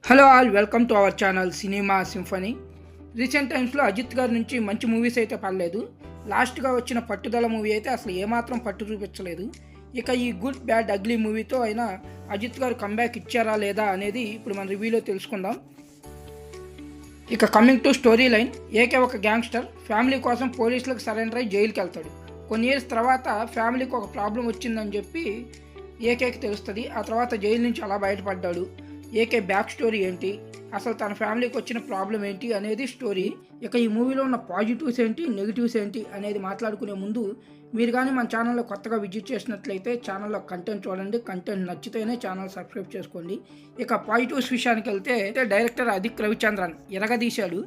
Hello all, welcome to our channel cinema symphony. Recent టైమ్స్లో అజిత్ గారి నుంచి మంచి మూవీస్ అయితే పడలేదు. లాస్ట్గా వచ్చిన పట్టుదల మూవీ అయితే అసలు ఏమాత్రం పట్టు చూపించలేదు. ఇక ఈ గుడ్ బ్యాడ్ అగ్లీ మూవీతో అయినా అజిత్ గారు కంబ్యాక్ ఇచ్చారా లేదా అనేది ఇప్పుడు మన రివ్యూలో తెలుసుకుందాం. ఇక coming to story line, AK ఒక గ్యాంగ్స్టర్ ఫ్యామిలీ కోసం పోలీసులకు సరెండర్ అయి జైలుకి వెళ్తాడు. కొన్ని ఇయర్స్ తర్వాత ఫ్యామిలీకి ఒక ప్రాబ్లం వచ్చిందని చెప్పి ఏకేకి తెలుస్తుంది. ఆ తర్వాత జైలు నుంచి అలా బయటపడ్డాడు. ఏకే బ్యాక్ స్టోరీ ఏంటి, అసలు తన ఫ్యామిలీకి వచ్చిన ప్రాబ్లం ఏంటి అనేది స్టోరీ. ఇక ఈ మూవీలో ఉన్న పాజిటివ్స్ ఏంటి, నెగిటివ్స్ ఏంటి అనేది మాట్లాడుకునే ముందు మీరు కానీ మన ఛానల్లో కొత్తగా విజిట్ చేసినట్లయితే ఛానల్లో కంటెంట్ చూడండి. కంటెంట్ నచ్చితేనే ఛానల్ సబ్స్క్రైబ్ చేసుకోండి. ఇక పాజిటివ్స్ విషయానికి వెళ్తే డైరెక్టర్ అదిక్ రవిచంద్రన్ ఎరగదీశాడు.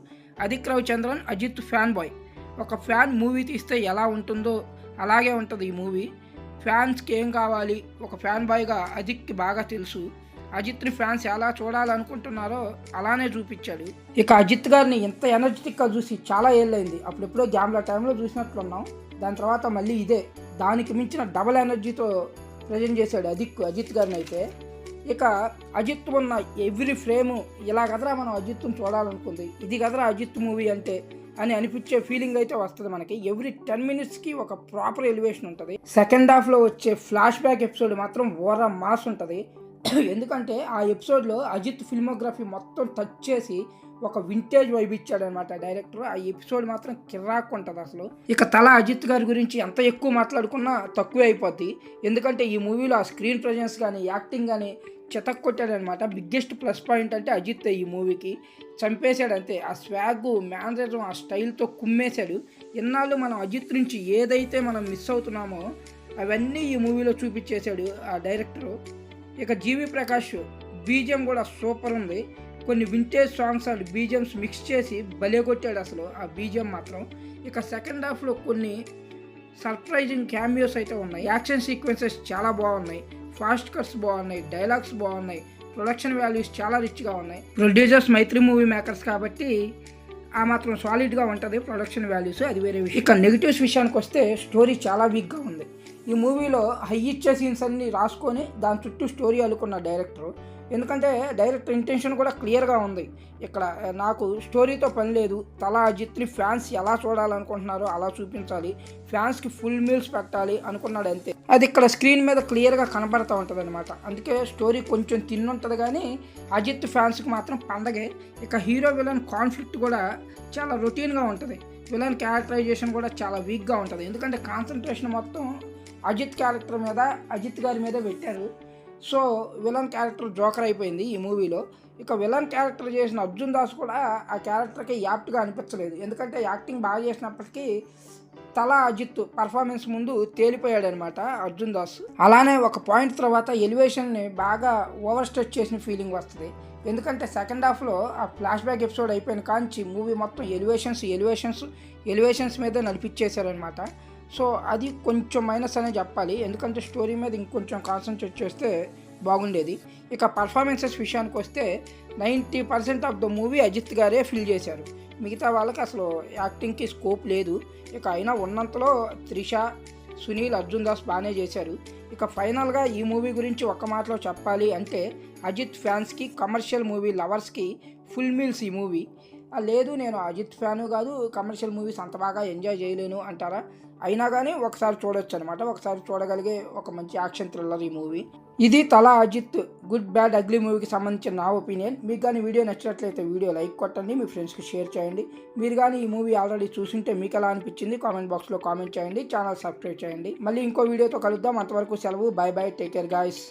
Adhik Ravichandran Ajith fan boy. ఒక ఫ్యాన్ మూవీ తీస్తే ఎలా ఉంటుందో అలాగే ఉంటుంది ఈ మూవీ. ఫ్యాన్స్కి ఏం కావాలి ఒక ఫ్యాన్ బాయ్గా అదిక్కి బాగా తెలుసు. అజిత్ని ఫ్యాన్స్ ఎలా చూడాలనుకుంటున్నారో అలానే చూపించాడు. ఇక అజిత్ గారిని ఇంత ఎనర్జెటిక్గా చూసి చాలా ఏళ్ళైంది. అప్పుడెప్పుడో గ్యామ్లా టైంలో చూసినట్లున్నాం. దాని తర్వాత మళ్ళీ ఇదే దానికి మించిన డబల్ ఎనర్జీతో ప్రజెంట్ చేశాడు అజిత్ గారిని అయితే. ఇక అజిత్ ఉన్న ఎవ్రీ ఫ్రేము ఇలా కదరా మనం అజిత్ని చూడాలనుకుంది, ఇది కదరా అజిత్ మూవీ అంటే అని అనిపించే ఫీలింగ్ అయితే వస్తుంది మనకి. ఎవ్రీ 10 minutesకి ఒక ప్రాపర్ ఎలివేషన్ ఉంటుంది. సెకండ్ హాఫ్లో వచ్చే ఫ్లాష్ బ్యాక్ ఎపిసోడ్ మాత్రం ఓర మాస్ ఉంటుంది. ఎందుకంటే ఆ ఎపిసోడ్లో అజిత్ ఫిల్మోగ్రఫీ మొత్తం టచ్ చేసి ఒక వింటేజ్ వైబ్ ఇచ్చాడనమాట డైరెక్టర్. ఆ ఎపిసోడ్ మాత్రం కిర్రాక్ ఉంటుంది అసలు. ఇక అజిత్ గారి గురించి ఎంత ఎక్కువ మాట్లాడుకున్నా తక్కువే అయిపోద్ది. ఎందుకంటే ఈ మూవీలో ఆ స్క్రీన్ ప్రజెన్స్ కానీ యాక్టింగ్ కానీ చెతక్ కొట్టాడనమాట. బిగ్గెస్ట్ ప్లస్ పాయింట్ అంటే అజిత్ ఈ మూవీకి చంపేశాడు అంతే. ఆ స్వాగ్, మ్యానరిజం, ఆ స్టైల్తో కుమ్మేశాడు. ఇన్నాళ్ళు మనం అజిత్ నుంచి ఏదైతే మనం మిస్ అవుతున్నామో అవన్నీ ఈ మూవీలో చూపించేశాడు ఆ డైరెక్టరు. ఇక జీవి ప్రకాష్ బీజిఎం కూడా సూపర్ ఉంది. కొన్ని vintage songs and BGMs mix చేసి భలే కొట్టాడు అసలు ఆ బీజిఎం మాత్రం. ఇక సెకండ్ హాఫ్లో కొన్ని సర్ప్రైజింగ్ క్యామియోస్ అయితే ఉన్నాయి. యాక్షన్ సీక్వెన్సెస్ చాలా బాగున్నాయి, ఫాస్ట్ కట్స్ బాగున్నాయి, డైలాగ్స్ బాగున్నాయి, ప్రొడక్షన్ వాల్యూస్ చాలా రిచ్గా ఉన్నాయి. ప్రొడ్యూసర్స్ మైత్రి మూవీ మేకర్స్ కాబట్టి ఆ మాత్రం సాలిడ్గా ఉంటుంది ప్రొడక్షన్ వాల్యూస్, అది వేరే విషయం. ఇక నెగిటివ్స్ విషయానికి వస్తే స్టోరీ చాలా వీక్గా ఉంది. ఈ మూవీలో హై ఇచ్చే సీన్స్ అన్ని రాసుకొని దాని చుట్టూ స్టోరీ అల్లుకున్న డైరెక్టర్. ఎందుకంటే డైరెక్టర్ ఇంటెన్షన్ కూడా క్లియర్గా ఉంది. ఇక్కడ నాకు స్టోరీతో పని లేదు, అజిత్ని ఫ్యాన్స్ ఎలా చూడాలనుకుంటున్నారో అలా చూపించాలి, ఫ్యాన్స్కి ఫుల్ మీల్స్ పెట్టాలి అనుకున్నాడు అంతే. అది ఇక్కడ స్క్రీన్ మీద క్లియర్గా కనబడుతూ ఉంటుంది అనమాట. అందుకే స్టోరీ కొంచెం తిన్నుంటుంది కానీ అజిత్ ఫ్యాన్స్కి మాత్రం పండగే. ఇక హీరో విలన్ కాన్ఫ్లిక్ట్ కూడా చాలా రొటీన్గా ఉంటుంది. విలన్ క్యారెక్టరైజేషన్ కూడా చాలా వీక్గా ఉంటుంది. ఎందుకంటే కాన్సన్ట్రేషన్ మొత్తం అజిత్ క్యారెక్టర్ మీద, అజిత్ గారి మీద పెట్టారు. సో విలన్ క్యారెక్టర్ జోకర్ అయిపోయింది ఈ మూవీలో. ఇక విలన్ క్యారెక్టర్ చేసిన అర్జున్ దాస్ కూడా ఆ క్యారెక్టర్కి యాప్ట్గా అనిపించలేదు. ఎందుకంటే యాక్టింగ్ బాగా చేసినప్పటికీ అజిత్ పర్ఫార్మెన్స్ ముందు తేలిపోయాడు అనమాట అర్జున్ దాస్. అలానే ఒక పాయింట్ తర్వాత ఎలివేషన్ని బాగా ఓవర్ స్ట్రెచ్ చేసిన ఫీలింగ్ వస్తుంది. ఎందుకంటే సెకండ్ హాఫ్లో ఆ ఫ్లాష్ బ్యాక్ ఎపిసోడ్ అయిపోయిన కాంచి మూవీ మొత్తం ఎలివేషన్స్ మీదే నడిపించేశారనమాట. సో అది కొంచెం మైనస్ అనే చెప్పాలి. ఎందుకంటే స్టోరీ మీద ఇంకొంచెం కాన్సన్ట్రేట్ చేస్తే బాగుండేది. ఇక పర్ఫార్మెన్సెస్ విషయానికి వస్తే 90% ఆఫ్ ద మూవీ అజిత్ గారే ఫిల్ చేశారు. మిగతా వాళ్ళకి అసలు యాక్టింగ్కి స్కోప్ లేదు. ఇక అయినా ఉన్నంతలో త్రిష, సునీల్, అర్జున్ దాస్ బాగానే చేశారు. ఇక ఫైనల్గా ఈ మూవీ గురించి ఒక్క మాటలో చెప్పాలి అంటే అజిత్ ఫ్యాన్స్కి, కమర్షియల్ మూవీ లవర్స్కి ఫుల్ మీల్స్ ఈ మూవీ. లేదు నేను అజిత్ ఫ్యాను కాదు, కమర్షియల్ మూవీస్ అంత బాగా ఎంజాయ్ చేయలేను అంటారా, అయినా కానీ ఒకసారి చూడొచ్చు అనమాట. ఒకసారి చూడగలిగే ఒక మంచి యాక్షన్ థ్రిల్లర్ ఈ మూవీ. ఇది అజిత్ గుడ్ బ్యాడ్ అగ్లీ మూవీకి సంబంధించిన నా ఒపీనియన్. మీకు కానీ వీడియో నచ్చినట్లయితే వీడియో లైక్ కొట్టండి, మీ ఫ్రెండ్స్కి షేర్ చేయండి. మీరు కానీ ఈ మూవీ ఆల్రెడీ చూసింటే మీకు ఎలా అనిపించింది కామెంట్ బాక్స్లో కామెంట్ చేయండి. ఛానల్ సబ్స్క్రైబ్ చేయండి. మళ్ళీ ఇంకో వీడియోతో కలుద్దాం. అంతవరకు సెలవు. By by, take care guys.